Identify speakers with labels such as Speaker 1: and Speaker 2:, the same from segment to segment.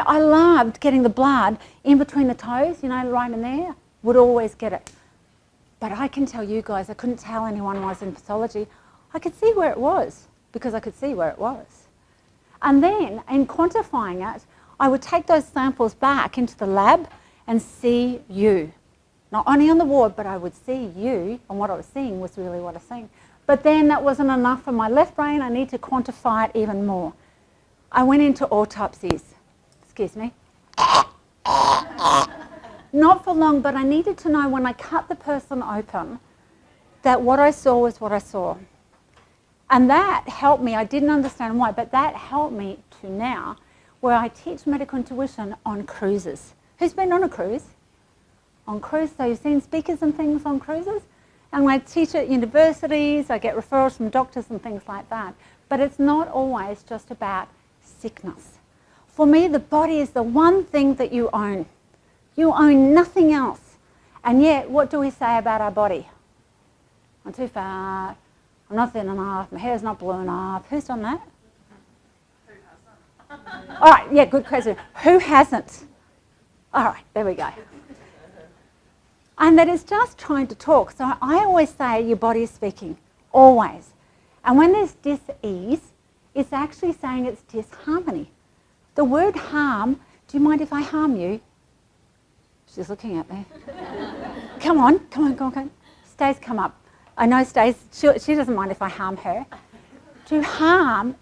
Speaker 1: I loved getting the blood in between the toes, you know, right in there. Would always get it. But I can tell you guys, I couldn't tell anyone when I was in pathology. I could see where it was because I could see where it was. And then in quantifying it, I would take those samples back into the lab and see you. Not only on the ward, but I would see you, and what I was seeing was really what I was seeing. But then that wasn't enough for my left brain. I need to quantify it even more. I went into autopsies. Excuse me. Not for long, but I needed to know when I cut the person open that what I saw was what I saw. And that helped me. I didn't understand why, but that helped me to now where I teach medical intuition on cruises. Who's been on a cruise? On cruise, so you've seen speakers and things on cruises? And I teach at universities, I get referrals from doctors and things like that. But it's not always just about sickness. For me, the body is the one thing that you own. You own nothing else. And yet, what do we say about our body? I'm too fat, I'm not thin enough, my hair's not blue enough. Who's done that?
Speaker 2: Who hasn't?
Speaker 1: All right, yeah, good question. Who hasn't? All right, there we go. And that is just trying to talk. So I always say your body is speaking, always. And when there's dis-ease, it's actually saying it's disharmony. The word harm, do you mind if I harm you? She's looking at me. Come on. Stace, come up. I know Stace, she doesn't mind if I harm her. To harm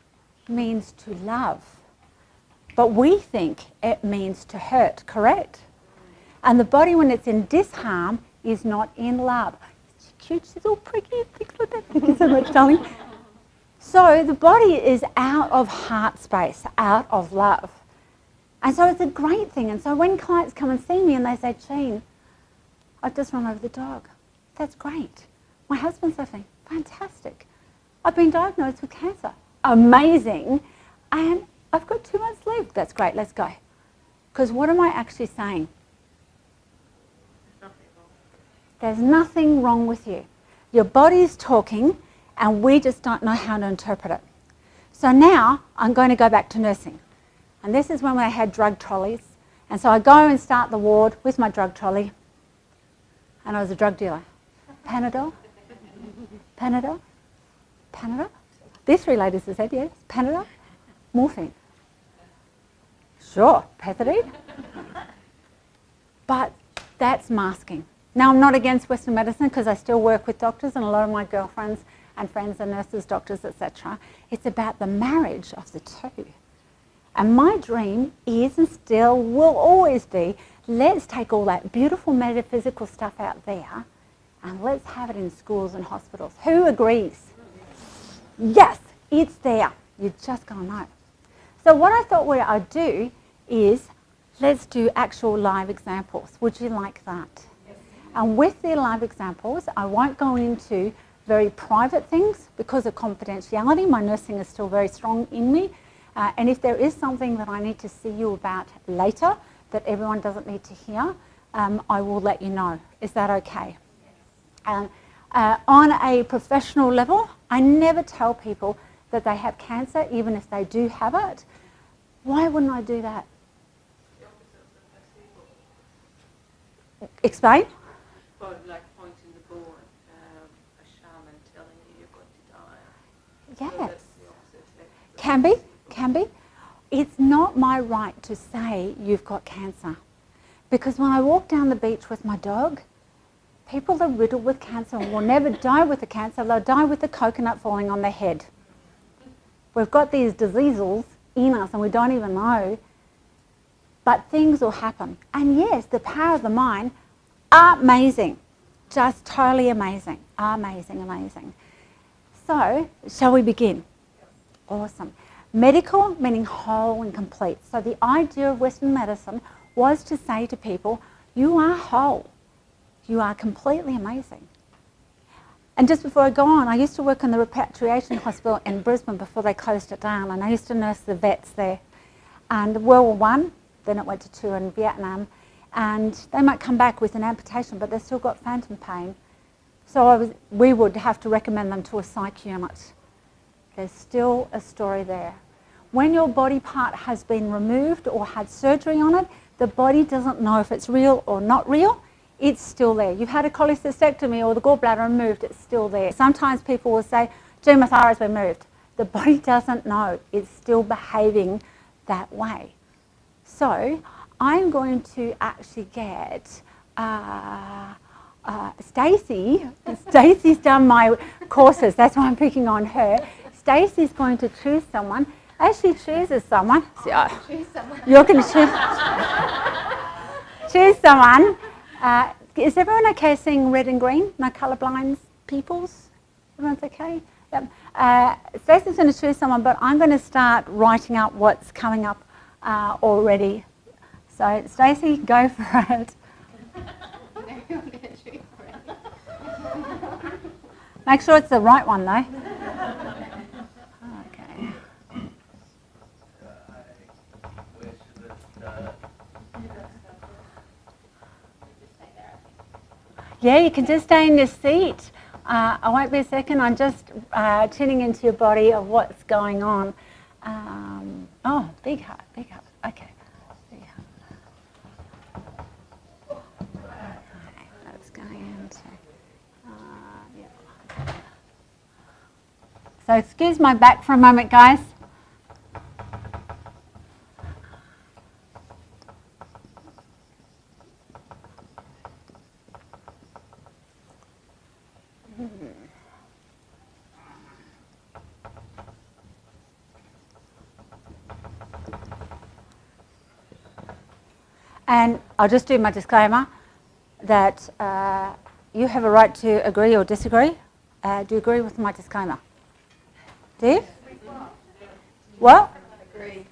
Speaker 1: means to love. But we think it means to hurt, correct? And the body, when it's in disharm, is not in love. She's cute, she's all pricky and things like that. Thank you so much, darling. So the body is out of heart space, out of love. And so it's a great thing. And so when clients come and see me and they say, Jean, I've just run over the dog. That's great. My husband's suffering. Fantastic. I've been diagnosed with cancer. Amazing. And I've got 2 months left. That's great. Let's go. Because what am I actually saying? There's nothing wrong with you. Your body's talking and we just don't know how to interpret it. So now I'm going to go back to nursing. And this is when I had drug trolleys. And so I go and start the ward with my drug trolley. And I was a drug dealer. Panadol? Panadol? Panadol? These 3 ladies have said yes. Panadol? Morphine? Sure. Pethidine? But that's masking. Now, I'm not against Western medicine because I still work with doctors and a lot of my girlfriends and friends are nurses, doctors, etc. It's about the marriage of the two. And my dream is and still will always be, let's take all that beautiful metaphysical stuff out there and let's have it in schools and hospitals. Who agrees? Yes, it's there. You just got to know. So what I thought what I'd do is let's do actual live examples. Would you like that? Yes. And with the live examples, I won't go into very private things because of confidentiality. My nursing is still very strong in me. And if there is something that I need to see you about later that everyone doesn't need to hear, I will let you know. Is that okay? Yes. On a professional level, I never tell people that they have cancer, even if they do have it. Why wouldn't I do that? Explain?
Speaker 2: Well, like pointing the ball at a shaman telling you you're going to die.
Speaker 1: Yes. Can be. Can be. It's not my right to say you've got cancer. Because when I walk down the beach with my dog, people are riddled with cancer and will never die with the cancer. They'll die with the coconut falling on their head. We've got these diseases in us and we don't even know. But things will happen. And yes, the power of the mind are amazing. Just totally amazing. Amazing, amazing. So, shall we begin? Awesome. Medical meaning whole and complete. So the idea of Western medicine was to say to people, you are whole. You are completely amazing. And just before I go on, I used to work in the repatriation hospital in Brisbane before they closed it down, and I used to nurse the vets there. And World War I, then it went to 2 in Vietnam, and they might come back with an amputation, but they've still got phantom pain. So we would have to recommend them to a psych unit. There's still a story there. when your body part has been removed or had surgery on it, the body doesn't know if it's real or not real. It's still there. You've had a cholecystectomy or the gallbladder removed, it's still there. Sometimes people will say, gee, my thyroid's been moved. The body doesn't know. It's still behaving that way. So I'm going to actually get Stacey. Stacey's done my courses. That's why I'm picking on her. Stacey's going to choose someone. As she chooses someone, you're going to choose someone. Is everyone okay seeing red and green? No colourblind peoples? Everyone's okay? Yep. Stacey's going to choose someone, but I'm going to start writing up what's coming up already. So Stacey, go for it. Make sure it's the right one though. Okay. Yeah, you can just stay in your seat. I won't be a second. I'm just tuning into your body of what's going on. Oh, big heart, big heart. Okay. Big heart. Okay, that's going into. Yeah. So excuse my back for a moment, guys. And I'll just do my disclaimer that you have a right to agree or disagree. Do you agree with my disclaimer? Do you? What? Agree.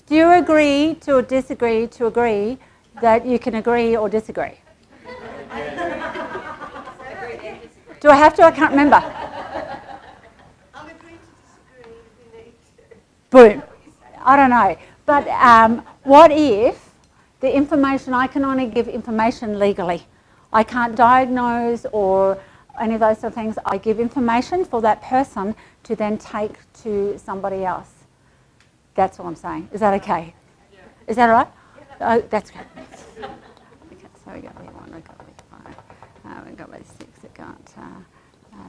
Speaker 1: Do you agree to or disagree to agree that you can agree or disagree? Do I have to? I can't remember.
Speaker 3: I'll agree to disagree if we need to.
Speaker 1: Boom. I don't know. But what if the information, I can only give information legally. I can't diagnose or any of those sort of things. I give information for that person to then take to somebody else. That's all I'm saying. Is that okay? Yeah. Is that all right? Yeah. Oh, that's good. Okay, so we got B1, we got B5, we got B6, we got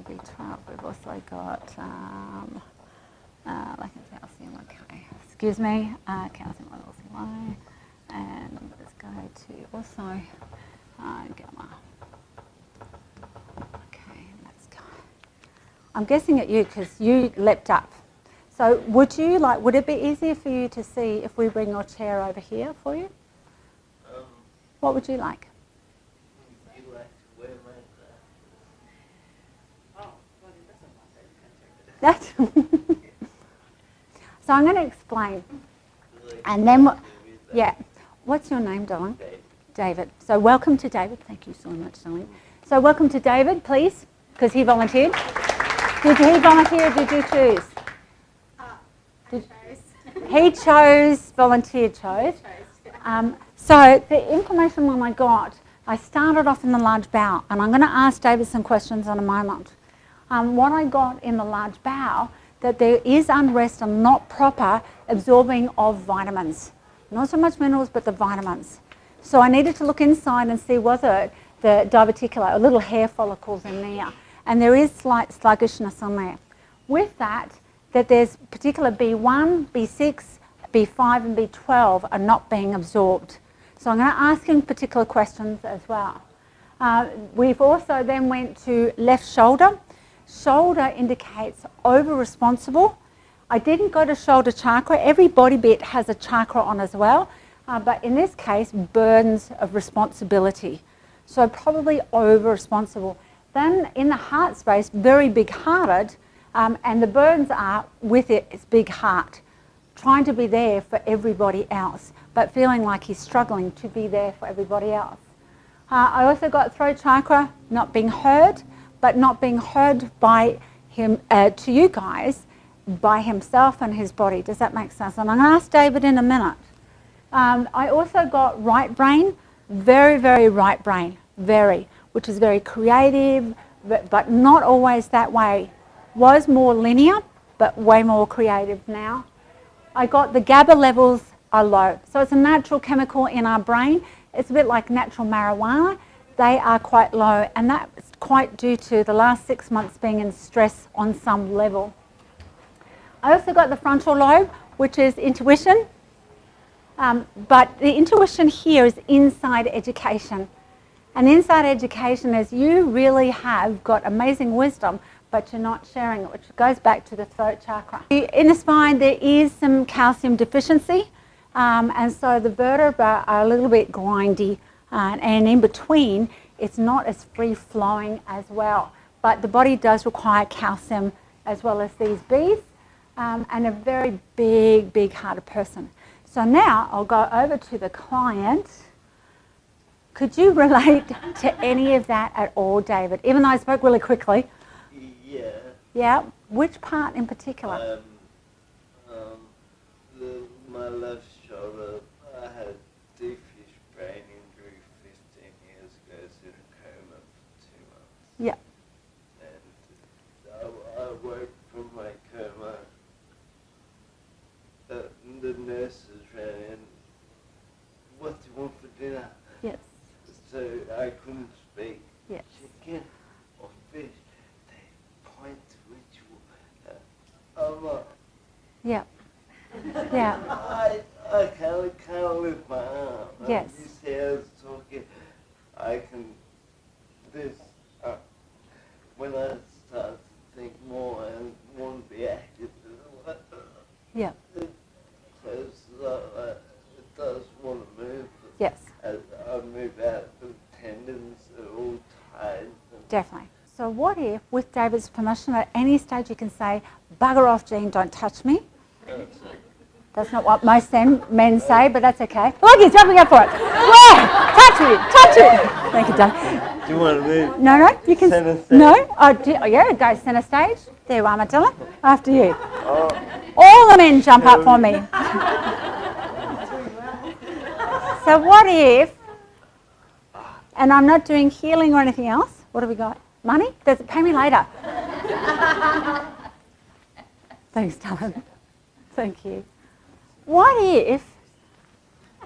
Speaker 1: B12, we've also got like calcium, okay. Excuse me, calcium levels low. And let's go to also gamma. Okay, let's go. I'm guessing at you because you leapt up. So would it be easier for you to see if we bring your chair over here for you? What would you like?
Speaker 3: You like to wear my
Speaker 2: Oh, well, it doesn't matter. You can take it.
Speaker 1: So I'm going to explain. And then, yeah. What's your name, darling? David. So welcome to David. Thank you so much, darling. So welcome to David, please, because he volunteered. Did he volunteer or did you choose? He chose, volunteered chose. So the information when I got, I started off in the large bowel, and I'm going to ask David some questions in a moment. What I got in the large bowel, that there is unrest and not proper absorbing of vitamins. Not so much minerals, but the vitamins. So I needed to look inside and see whether the diverticular, or little hair follicles in there, and there is slight sluggishness on there. With that there's particular B1, B6, B5 and B12 are not being absorbed. So I'm going to ask him particular questions as well. We've also then went to left shoulder. Shoulder indicates over-responsible. I didn't go to shoulder chakra. Every body bit has a chakra on as well, but in this case, burdens of responsibility. So probably over-responsible. Then in the heart space, very big-hearted, and the burdens are with it, it's big heart, trying to be there for everybody else, but feeling like he's struggling to be there for everybody else. I also got throat chakra, not being heard, but not being heard by him, to you guys, by himself and his body. Does that make sense? And I'm going to ask David in a minute. I also got right brain, very, very right brain, very, which is very creative, but not always that way. Was more linear, but way more creative now. I got the GABA levels are low. So it's a natural chemical in our brain. It's a bit like natural marijuana. They are quite low, and that's quite due to the last 6 months being in stress on some level. I also got the frontal lobe, which is intuition. But the intuition here is inside education. And inside education is you really have got amazing wisdom, but you're not sharing it, which goes back to the throat chakra. In the spine, there is some calcium deficiency, and so the vertebrae are a little bit grindy, and in between, it's not as free-flowing as well. But the body does require calcium as well as these beads, and a very big, big-hearted person. So now I'll go over to the client. Could you relate to any of that at all, David? Even though I spoke really quickly.
Speaker 4: Yeah.
Speaker 1: Yeah? Which part in particular?
Speaker 4: My left shoulder, I had diffuse brain injury 15 years ago, I was in a coma for 2 months.
Speaker 1: Yeah.
Speaker 4: And I woke from my coma. The nurses ran in, what do you want for dinner?
Speaker 1: Yes.
Speaker 4: So I couldn't speak.
Speaker 1: Yes.
Speaker 4: Chicken or fish, they point to which one.
Speaker 1: Yeah. Yeah.
Speaker 4: I can't lift my arm.
Speaker 1: Yes.
Speaker 4: You see, I was talking, I can, when I start to think more, I want to be active.
Speaker 1: Yeah.
Speaker 4: It does want to move.
Speaker 1: Yes.
Speaker 4: As I move out, the tendons are all tied.
Speaker 1: Definitely. So what if, with David's permission, at any stage you can say, bugger off, Jean, don't touch me? That's not what most men say, but that's okay. Look, he's jumping up for it. Yeah, touch me. Thank you, Doug.
Speaker 4: Do you want to move?
Speaker 1: No, you can.
Speaker 4: Center stage.
Speaker 1: No? Yeah, go centre stage. There you are, Matilda. After you.
Speaker 4: Oh.
Speaker 1: All the men jump up for me. So what if, and I'm not doing healing or anything else, what have we got? Money? Does it pay me later? Thanks, darling. Thank you. What if,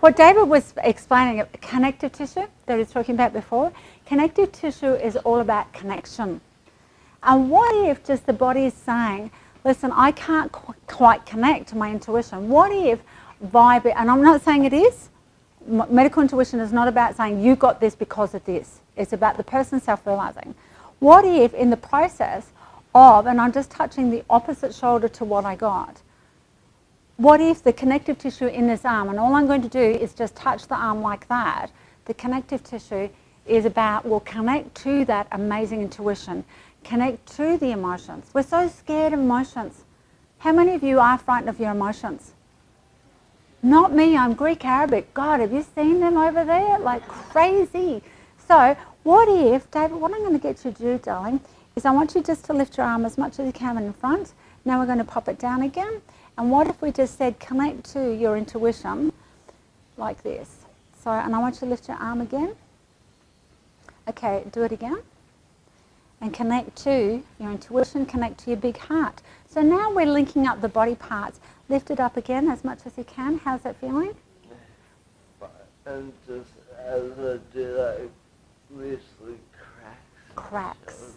Speaker 1: what David was explaining, connective tissue that he was talking about before, connective tissue is all about connection. And what if just the body is saying, listen, I can't quite connect to my intuition. What if vibe, and I'm not saying it is, medical intuition is not about saying you got this because of this. It's about the person self-realizing. What if in the process of, and I'm just touching the opposite shoulder to what I got, what if the connective tissue in this arm, and all I'm going to do is just touch the arm like that, the connective tissue is about, will connect to that amazing intuition, connect to the emotions. We're so scared of emotions. How many of you are frightened of your emotions? Not me, I'm Greek Arabic. God, have you seen them over there? Like crazy. So what if, David, what I'm going to get you to do, darling, is I want you just to lift your arm as much as you can in front. Now we're going to pop it down again. And what if we just said connect to your intuition like this? So, and I want you to lift your arm again. Okay, do it again. And connect to your intuition, connect to your big heart. So now we're linking up the body parts. Lift it up again as much as you can. How's that feeling?
Speaker 4: And just as I do that, it literally cracks.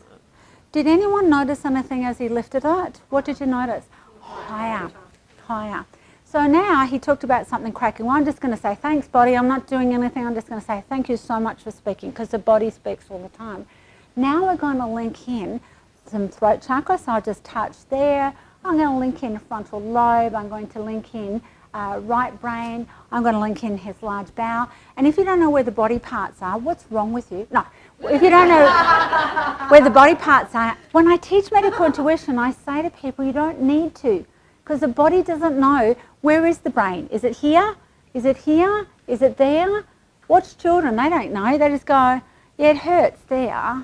Speaker 1: Did anyone notice anything as he lifted it? What did you notice? Higher. So now he talked about something cracking. Well, I'm just going to say, thanks, body. I'm not doing anything. I'm just going to say, thank you so much for speaking, because the body speaks all the time. Now we're going to link in some throat chakra. So I'll just touch there. I'm going to link in frontal lobe. I'm going to link in right brain. I'm going to link in his large bowel. And if you don't know where the body parts are, what's wrong with you? No. If you don't know where the body parts are, when I teach medical intuition, I say to people, you don't need to. Because the body doesn't know, where is the brain? Is it here? Is it here? Is it there? Watch children, they don't know. They just go, yeah, it hurts there.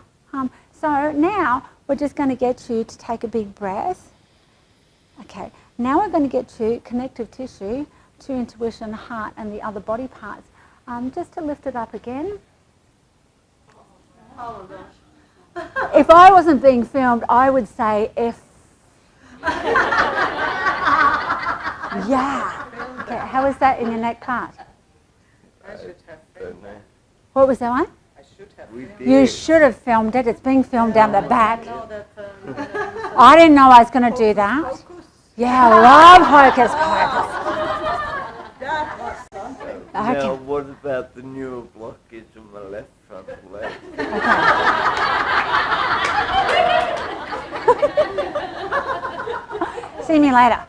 Speaker 1: So now we're just going to get you to take a big breath. Okay, now we're going to get you connective tissue to intuition, heart, and the other body parts. Just to lift it up again.
Speaker 3: Oh my gosh.
Speaker 1: If I wasn't being filmed, I would say F. Yeah. Okay, how was that in your neck part?
Speaker 2: I should have
Speaker 4: Don't
Speaker 2: filmed
Speaker 4: know.
Speaker 2: that.
Speaker 1: What was that one?
Speaker 2: I should have
Speaker 4: We
Speaker 2: filmed
Speaker 4: did.
Speaker 1: You should have filmed it. It's being filmed down the back.
Speaker 2: I know that
Speaker 1: I didn't know I was going to do that.
Speaker 3: Focus.
Speaker 1: Yeah, I love hocus pocus.
Speaker 3: That was something.
Speaker 4: Now,
Speaker 1: Okay.
Speaker 4: what about the neural blockage on my left front leg?
Speaker 1: Okay. See me later.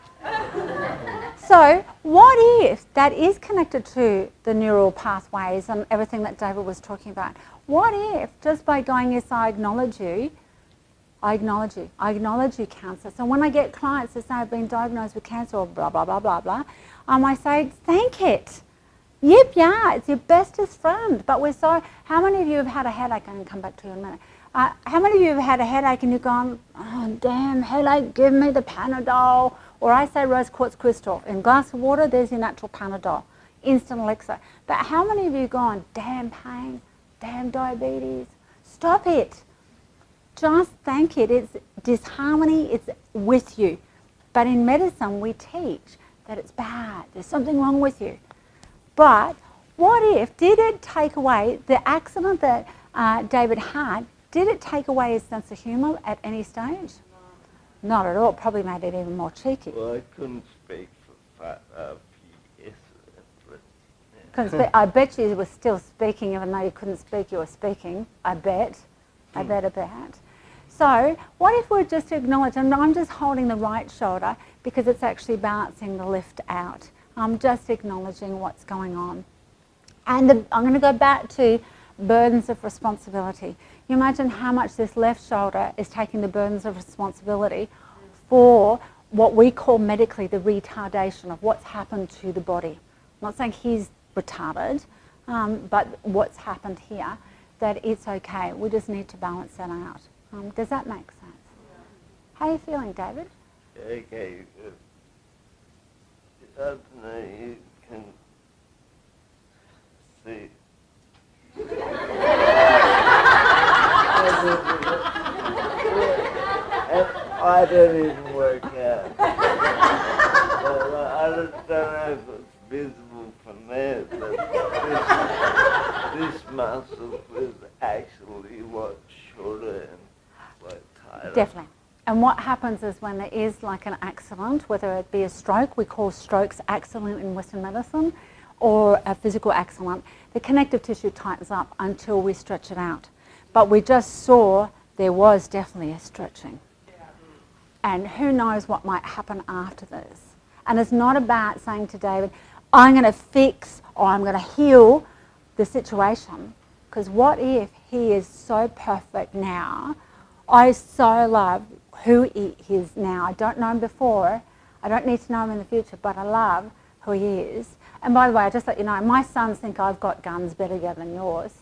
Speaker 1: So, what if that is connected to the neural pathways and everything that David was talking about? What if just by going, yes, I acknowledge you, cancer. So when I get clients that say I've been diagnosed with cancer or blah, blah, blah, blah, blah, I say, thank it. Yep, yeah, it's your bestest friend. But we're so, how many of you have had a headache? I'm going to come back to you in a minute. How many of you have had a headache and you've gone, oh, damn, headache, give me the Panadol. Or I say rose quartz crystal. In a glass of water, there's your natural Panadol. Instant elixir. But how many of you gone, damn pain, damn diabetes? Stop it. Just thank it. It's disharmony. It's with you. But in medicine, we teach that it's bad. There's something wrong with you. But what if, did it take away the accident that David had, did it take away his sense of humour at any stage? Not at all. Probably made it even more cheeky.
Speaker 4: Well, I couldn't speak for a few years. But, yeah.
Speaker 1: Couldn't speak. I bet you were still speaking, even though you couldn't speak, you were speaking. I bet. I bet. So what if we just acknowledge, and I'm just holding the right shoulder because it's actually balancing the lift out. I'm just acknowledging what's going on. And I'm going to go back to burdens of responsibility. You imagine how much this left shoulder is taking the burdens of responsibility for what we call medically the retardation of what's happened to the body. I'm not saying he's retarded, but what's happened here, that it's okay. We just need to balance that out. Does that make sense? How are you feeling, David?
Speaker 4: Okay. I don't know, you can see. I don't even work out. I don't know if it's visible from there, but this muscle is actually a lot shorter and like tighter.
Speaker 1: Definitely. And what happens is when there is like an accident, whether it be a stroke, we call strokes accident in Western medicine, or a physical accident, the connective tissue tightens up until we stretch it out. But we just saw there was definitely a stretching. And who knows what might happen after this. And it's not about saying to David, I'm going to fix or I'm going to heal the situation. Because what if he is so perfect now? I so love who he is now. I don't know him before. I don't need to know him in the future, but I love who he is. And by the way, I just let you know, my sons think I've got guns better than yours.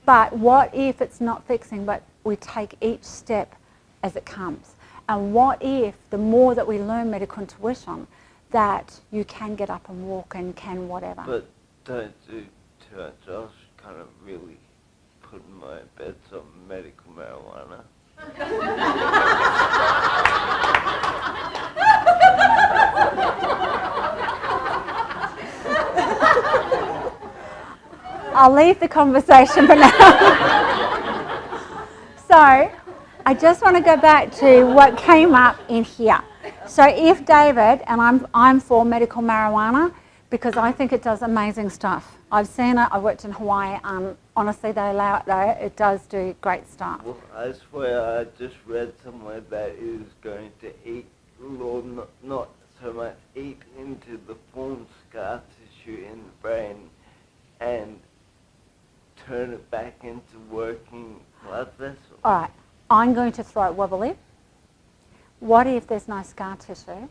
Speaker 1: But what if it's not fixing, but we take each step as it comes? And what if the more that we learn medical intuition, that you can get up and walk and can whatever?
Speaker 4: But don't do too much. I was kind of really putting my bets on medical marijuana.
Speaker 1: I'll leave the conversation for now. So, I just want to go back to what came up in here. So if David, and I'm for medical marijuana because I think it does amazing stuff. I've seen it, I worked in Hawaii, honestly they allow it though, it does do great stuff.
Speaker 4: Well, I swear I just read somewhere that it is going to eat, or not so much eat into the formed scar tissue in the brain and turn it back into working blood vessels.
Speaker 1: All right, I'm going to throw it wobbly. What if there's no scar tissue?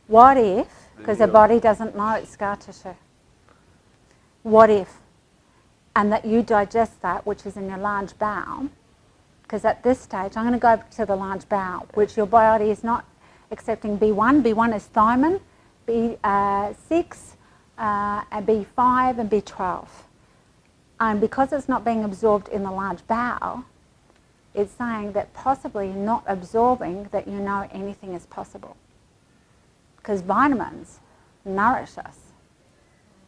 Speaker 1: What if, because the body doesn't know it's scar tissue. What if, and that you digest that, which is in your large bowel, because at this stage, I'm going to go to the large bowel, which your body is not accepting B1. B1 is thiamine, B6, and B5, and B12. And because it's not being absorbed in the large bowel, it's saying that possibly not absorbing that you know anything is possible. because vitamins nourish us.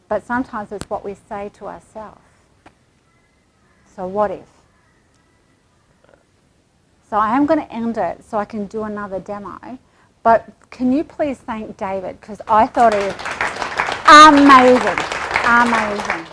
Speaker 1: But sometimes it's what we say to ourselves. So what if? So I am going to end it so I can do another demo. But can you please thank David, because I thought it was amazing, amazing.